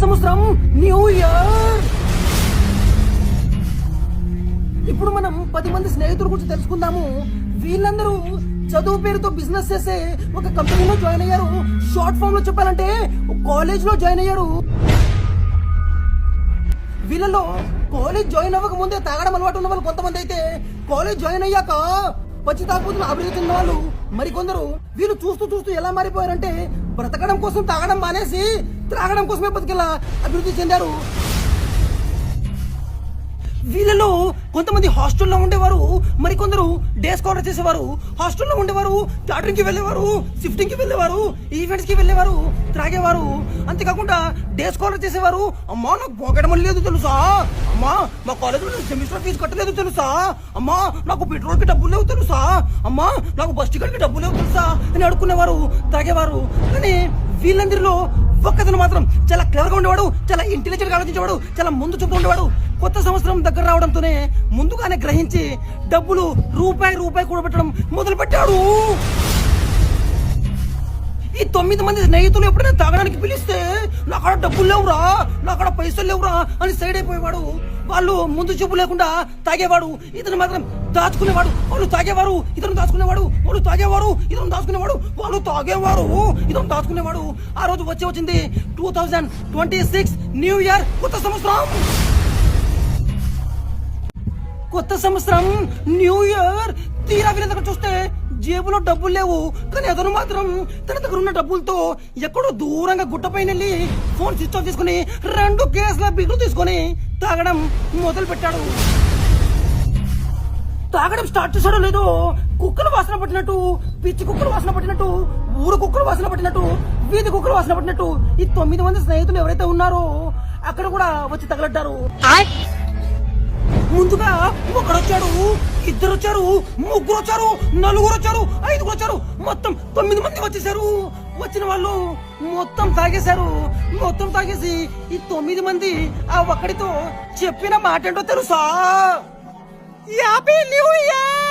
సంవత్సరం new year. ఇప్పుడు మనం 10 మంది స్నేహితుల గురించి తెలుసుకుందాము. వీళ్ళందరూ చదువు పేరుతో బిజినెస్ చేసే ఒక కంపెనీలో జాయిన్ అయ్యారు. షార్ట్ ఫామ్ లో చెప్పాలంటే కాలేజ్ లో జాయిన్ అయ్యారు. వీళ్ళలో కాలేజ్ జాయిన్ అవ్వక ముందే తాగడం అలవాటు ఉన్న వాళ్ళు కొంతమంది అయితే, కాలేజ్ జాయిన్ అయ్యాక పచ్చి తాగుతున్న అభివృద్ధి చెందిన వాళ్ళు మరికొందరు. వీళ్ళు చూస్తూ చూస్తూ ఎలా మారిపోయారంటే బ్రతకడం కోసం తాగడం మానేసి త్రాగడం కోసమే బతికేలా అభివృద్ధి చెందారు. వీళ్ళలో కొంతమంది హాస్టల్లో ఉండేవారు, మరికొందరు డే స్కాలర్ చేసేవారు. హాస్టల్లో ఉండేవారు థియేటరింగ్ కి వెళ్ళేవారు, షిఫ్టింగ్ కి వెళ్ళేవారు, ఈవెంట్స్ కి వెళ్ళేవారు, త్రాగేవారు. అంతేకాకుండా డే స్కాలర్ చేసేవారు. అమ్మా నాకు పోకడం లేదు తెలుసా, అమ్మా మా కాలేజీలో సెమిస్టర్ ఫీజు కట్టలేదు తెలుసా, అమ్మా నాకు పెట్రోల్ కి డబ్బులు లేవు తెలుసా, అమ్మా నాకు బస్ టికెట్ కి డబ్బులు లేవు తెలుసా అని అడుక్కునేవారు, తాగేవారు. కానీ వీళ్ళందరిలో ఒక్కతను మాత్రం చాలా క్లియర్ గా ఉండేవాడు, చాలా ఇంటెలిజెంట్ గా ఆలోచించేవాడు, చాలా ముందు చూపు ఉండేవాడు. కొత్త సంవత్సరం దగ్గర రావడంతోనే ముందుగానే గ్రహించి డబ్బులు రూపాయి కూడబెట్టడం మొదలు పెట్టాడు. ఈ 9 మంది స్నేహితులు ఎప్పుడైనా తాగడానికి పిలిస్తే నాకాడ డబ్బులు లేవురా, నాకాడ పైసలు లేవురా అని సైడ్ అయిపోయేవాడు. వాళ్ళు ముందు చూపు లేకుండా తాగేవాడు, ఇతను మాత్రం దాచుకునేవాడు. వాళ్ళు తాగేవారు, ఇతను దాచుకునేవాడు. వాళ్ళు తాగేవారు, ఇతను దాచుకునేవాడు. వాళ్ళు తాగేవారు, ఇతను దాచుకునేవాడు. ఆ రోజు వచ్చింది 2026 న్యూ ఇయర్, కొత్త సంవత్సరం. కొత్త సంవత్సరం న్యూ ఇయర్. తీరా వీళ్ళ దగ్గర చూస్తే జేబులో డబ్బులు లేవు. కానీ అతను మాత్రం తన దగ్గర ఉన్న డబ్బులతో ఎక్కడో దూరంగా గుట్టపైన వెళ్ళి ఫోన్ స్విచ్ ఆఫ్ చేసుకుని 2 కేసుల బిగులు తీసుకొని తాగడం మొదలు పెట్టాడు. తాగడం స్టార్ట్ చేశాడో లేదో కుక్కలు వాసన పట్టినట్టు, పిచ్చి కుక్కలు వాసన పట్టినట్టు, ఊరు కుక్కలు వాసన పట్టినట్టు, వీధి కుక్కలు వాసన పట్టినట్టు ఈ 9 మంది స్నేహితులు ఎవరైతే ఉన్నారో అక్కడ కూడా వచ్చి తగలడ్డారు. ముందుగా ఒకడొచ్చాడు, 2 వచ్చారు, 3 వచ్చారు, 4 వచ్చారు, 5 వచ్చారు, మొత్తం 9 మంది వచ్చేసారు. వచ్చిన వాళ్ళు మొత్తం తాగేశారు. మొత్తం తాగేసి ఈ 9 మంది ఆ ఒక్కడితో చెప్పిన మాట ఏంటో తెలుసా? Happy new year.